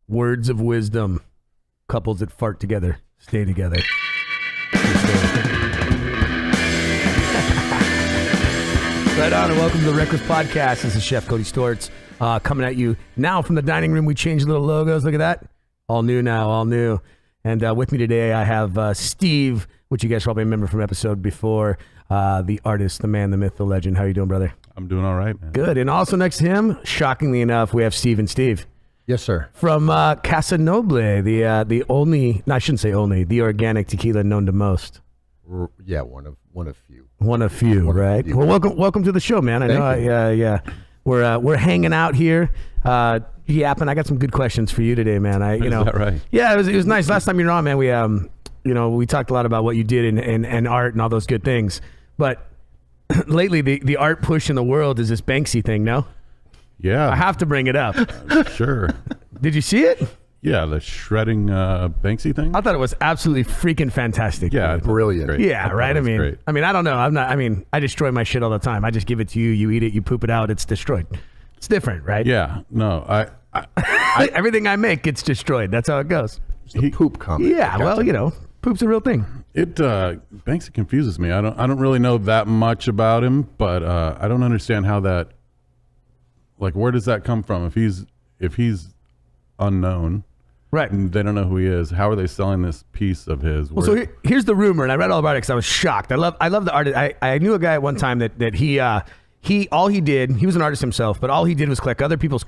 Words of wisdom. Couples that fart together stay together. Right on, and welcome to the Reckless Podcast. This is Chef Cody Stortz coming at you now from the dining room. We changed little logos. Look at that. All new now, all new. And with me today, I have Steve, which you guys probably remember from episode before, the artist, the man, the myth, the legend. How you doing, brother? I'm doing all right, man. Good. And also next to him, shockingly enough, we have Steve and Steve. Yes, sir. From Casa Noble, the only, no, I shouldn't say only, the organic tequila known to most. Yeah, one of few. One of few, right? Few. Well, welcome to the show, man. I Thank know, you. yeah. We're hanging out here, yapping. I got some good questions for you today, man. Is that right? Yeah, it was nice. Last time you were on, man, we talked a lot about what you did in art and all those good things. But lately, the art push in the world is this Banksy thing. No, Yeah. I have to bring it up. Sure. Did you see it? Yeah, the shredding Banksy thing. I thought it was absolutely freaking fantastic. Yeah, dude. Brilliant. Great. Yeah, I thought right. it was great. I don't know. I destroy my shit all the time. I just give it to you. You eat it. You poop it out. It's destroyed. It's different, right? Yeah. No, Everything I make gets destroyed. That's how it goes. It's the poop comment. Yeah. Well, poop's a real thing. Banksy confuses me. I don't really know that much about him, but I don't understand how that. Like, where does that come from? If he's unknown, Right. and they don't know who he is, how are they selling this piece of his? Well, so here's the rumor, and I read all about it because I was shocked. I love the artist. I knew a guy at one time that he was an artist himself, but all he did was collect other people's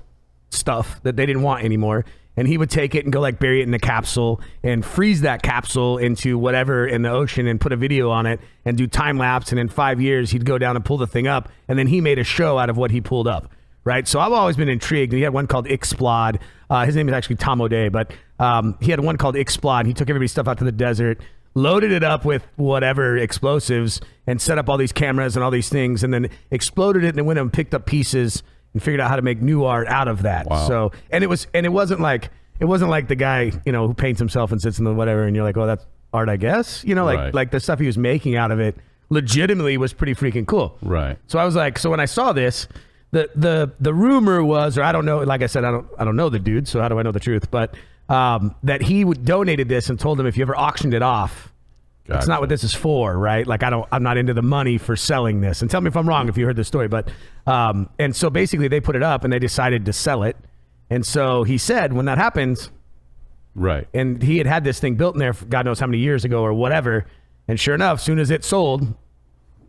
stuff that they didn't want anymore, and he would take it and go like bury it in a capsule and freeze that capsule into whatever in the ocean and put a video on it and do time lapse, and in 5 years he'd go down and pull the thing up, and then he made a show out of what he pulled up. Right, so I've always been intrigued. He had one called Ixplod. His name is actually Tom O'Day, but he had one called Ixplod. He took everybody's stuff out to the desert, loaded it up with whatever explosives, and set up all these cameras and all these things, and then exploded it, and then went and picked up pieces and figured out how to make new art out of that. Wow. So, and it wasn't like the guy who paints himself and sits in the whatever, and you're like, oh, that's art, I guess. Right. Like the stuff he was making out of it legitimately was pretty freaking cool. Right. So I was like, so when I saw this. The rumor was, or I don't know, like I said, I don't know the dude, so how do I know the truth? But that he donated this and told him if you ever auctioned it off, that's not what this is for, right? Like I'm not into the money for selling this. And tell me if I'm wrong if you heard the story. But and so basically they put it up and they decided to sell it. And so he said when that happens, Right. and he had this thing built in there for God knows how many years ago or whatever. And sure enough, as soon as it sold,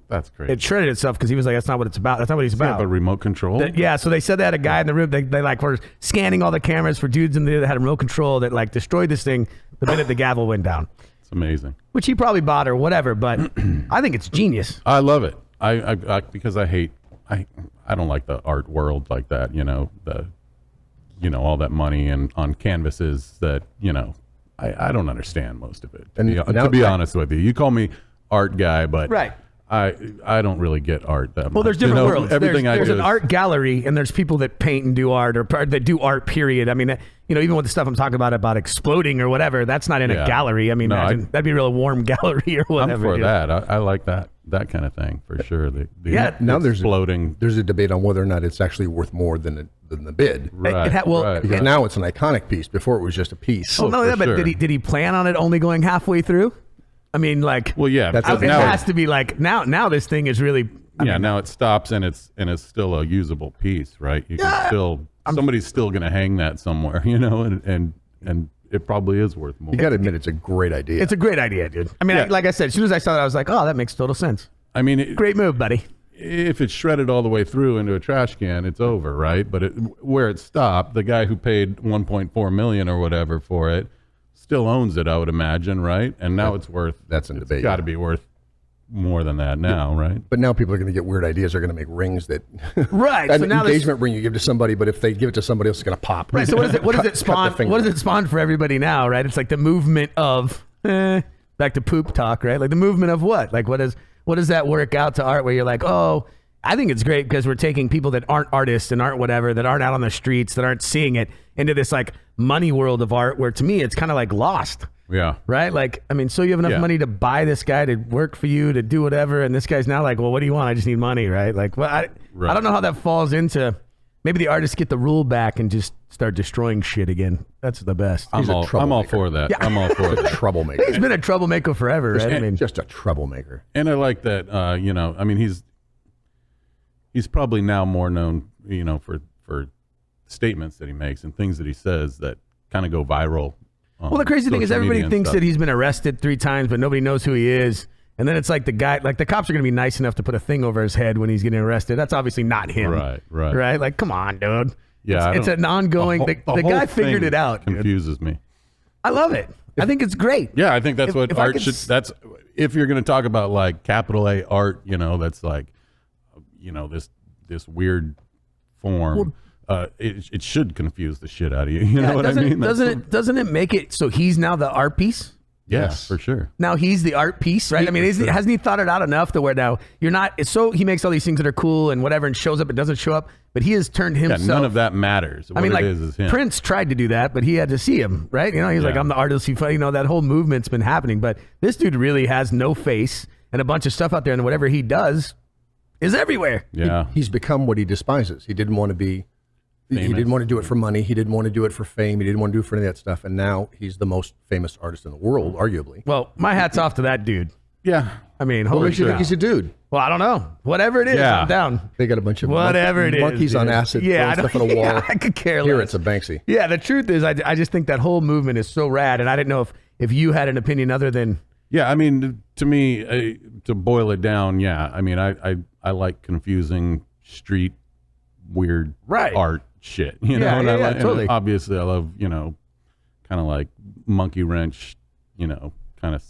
That's great. it shredded itself because he was like, that's not what it's about. That's not what he's Does he about. have a remote control? Yeah, so they said they had a guy in the room. They like were scanning all the cameras for dudes in there that had a remote control that like destroyed this thing the minute the gavel went down, It's amazing. which he probably bought or whatever. But I think it's genius. I love it. I because I don't like the art world like that. All that money and on canvases that I don't understand most of it. And To be honest with you, you call me art guy, but Right. I don't really get art that much. Well, there's different worlds. Everything there's I do an is- art gallery, and there's people that paint and do art, or that do art. Period. I mean, even with the stuff I'm talking about exploding or whatever, that's not in a Yeah. gallery. I mean, No, that'd be a real warm gallery or whatever. I'm for that. I like that kind of thing for sure. Yeah, now there's exploding. There's a debate on whether or not it's actually worth more than the bid. Right. well, Because now it's an iconic piece. Before it was just a piece. Oh no, for yeah, but sure. did he plan on it only going halfway through? I mean, like, Well, yeah. That's because it now has to be like now this thing is really. now it stops and it's still a usable piece, right? You can still somebody's still going to hang that somewhere, and it probably is worth more. You got to admit, it's a great idea. It's a great idea, dude. I mean, Yeah. like I said, as soon as I saw that, I was like, oh, that makes total sense. I mean, Great move, buddy. if it's shredded all the way through into a trash can, it's over, right? But where it stopped, the guy who paid 1.4 million or whatever for it still owns it, I would imagine, right? And now it's worth. That's in it's debate, got to yeah. be worth more than that now, right? But now people are going to get weird ideas. They're going to make rings that Right. an So now this, engagement ring you give to somebody, but if they give it to somebody else, it's going to pop. right. So what does it Cut spawn? the finger. What does it spawn for everybody now? Right. It's like the movement of back to poop talk. Right. Like the movement of what? Like what does that work out to art? Where you're like, oh, I think it's great because we're taking people that aren't artists and aren't whatever, that aren't out on the streets, that aren't seeing it, into this like money world of art where to me it's kind of like lost. Yeah. Right? Like, I mean, so you have enough Yeah. money to buy this guy to work for you, to do whatever, and this guy's now like, well, what do you want? I just need money, right? Like, well, I Right. don't know how that falls into Maybe the artists get the rule back and just start destroying shit again. That's the best. I'm He's a all troublemaker. for that. Yeah. I'm all for that. Troublemaker. He's been a troublemaker forever, right? I mean, Just a troublemaker. And I like that. You know, I mean, he's probably now more known, you know, for statements that he makes and things that he says that kind of go viral. well, the crazy thing is social everybody media and thinks stuff. that he's been arrested 3 times, but nobody knows who he is. And then it's like the guy, like the cops are going to be nice enough to put a thing over his head when he's getting arrested. That's obviously not him. Right. Right? Like, come on, dude. Yeah, It's an ongoing, the whole guy figured thing it out. Dude. Confuses me. I love it. I think it's great. Yeah, I think that's what if I art could should. That's if you're going to talk about like capital A art, you know, that's like, you know, this weird form. It should confuse the shit out of you. You know what I mean? Doesn't it make it so he's now the art piece? Yeah, Yes. for sure. Now he's the art piece, right? I mean, hasn't he thought it out enough to where now you're not? So he makes all these things that are cool and whatever, and shows up and doesn't show up, but he has turned Yeah, himself. none of that matters. What I mean, it like is him. Prince tried to do that, but he had to see him, right? You know, he's like, Yeah. I'm the artist. You know, that whole movement's been happening, but this dude really has no face and a bunch of stuff out there, and whatever he does is everywhere. Yeah, He's become what he despises. He didn't want to be. He Famous. didn't want to do it for money. He didn't want to do it for fame. He didn't want to do it for any of that stuff. And now he's the most famous artist in the world, arguably. Well, my hat's off to that dude. yeah. I mean, What holy makes you think cow. he's a dude? Well, I don't know. Whatever it is, Yeah. I'm down. They got a bunch of Whatever it is, monkeys on dude. acid, Yeah, throwing stuff on a wall. yeah, I could care Here less. it's a Banksy. Yeah, the truth is, I just think that whole movement is so rad, and I didn't know if you had an opinion other than Yeah, I mean, to me, to boil it down, yeah. I mean, I like confusing street weird Right. art shit. You know, Yeah, and yeah, I yeah, like, and totally. obviously, I love, you know, kind of like monkey wrench, you know, kind of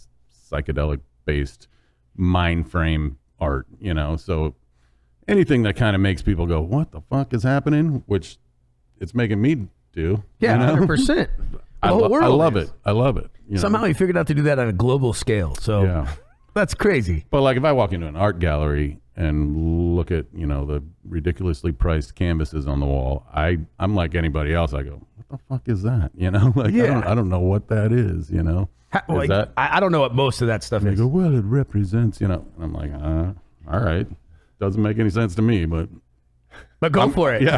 psychedelic based mind frame art. You know, so anything that kind of makes people go, "What the fuck is happening?" Which it's making me do. yeah, you know? 100%. I, The whole world I love is. it. I love it. You know? Somehow he figured out to do that on a global scale. So Yeah. that's crazy. But like if I walk into an art gallery and look at, you know, the ridiculously priced canvases on the wall, I'm like anybody else. I go, what the fuck is that? You know, like Yeah. I don't know what that is, you know. Like, Is that I don't know what most of that stuff they is. go, well, it represents, you know. And I'm like, all right. Doesn't make any sense to me, but But go for it. yeah.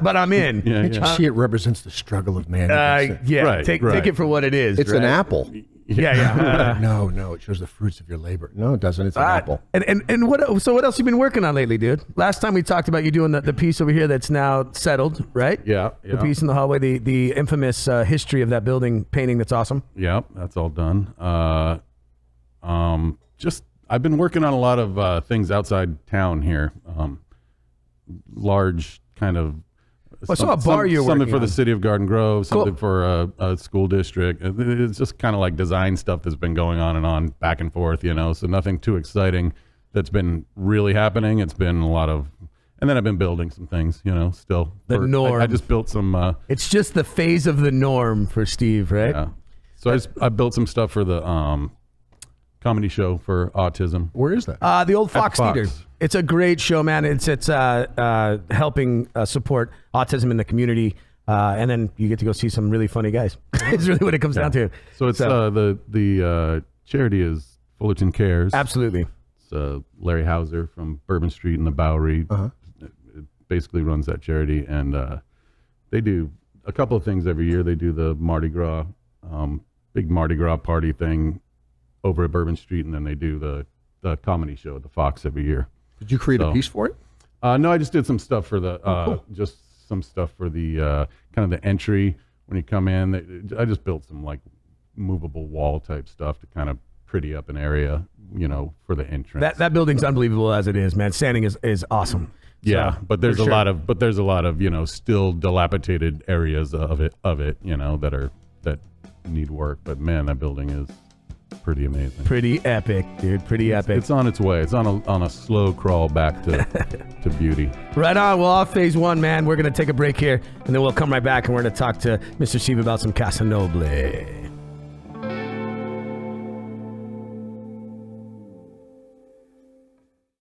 But I'm in. Yeah, Can't you yeah. see it represents the struggle of man? against it? Yeah, Right, take right. it for what it is. It's an right? apple. Yeah, yeah. No, it shows the fruits of your labor. No, it doesn't. It's an apple. And what else you been working on lately, dude? Last time we talked about you doing the piece over here that's now settled, right? Yeah, The yeah. piece in the hallway, the infamous history of that building painting that's awesome. Yep, that's all done. Just I've been working on a lot of things outside town here. Large kind of. I saw a bar you're something working for the on. city of Garden Grove, Cool. something for a school district. It's just kind of like design stuff that's been going on and on, back and forth, you know. So nothing too exciting that's been really happening. It's been a lot of, and then I've been building some things, you know. Still, The norm. I just built some. It's just the phase of the norm for Steve, right? Yeah. So I built some stuff for the comedy show for autism. Where is that? The old Fox Fox. Theater. It's a great show, man. It's helping support autism in the community, and then you get to go see some really funny guys. It's really what it comes down to. So it's the charity is Fullerton Cares. Absolutely. It's Larry Hauser from Bourbon Street in the Bowery. It basically runs that charity, and they do a couple of things every year. They do the Mardi Gras, big Mardi Gras party thing over at Bourbon Street, and then they do the comedy show at the Fox every year. Did you create a so- piece for it? No, I just did some stuff for the just some stuff for the kind of the entry when you come in. I just built some like movable wall type stuff to kind of pretty up an area, you know, for the entrance. That building's unbelievable as it is, man. Standing is awesome. Yeah, So, but there's for a sure. lot of you know still dilapidated areas of it you know that need work. But man, that building is pretty amazing. Pretty epic, dude. Pretty epic. It's on its way. It's on a slow crawl back to beauty. Right on. Well, off phase one, man. We're going to take a break here, and then we'll come right back, and we're going to talk to Mr. Steve about some Casa Noble.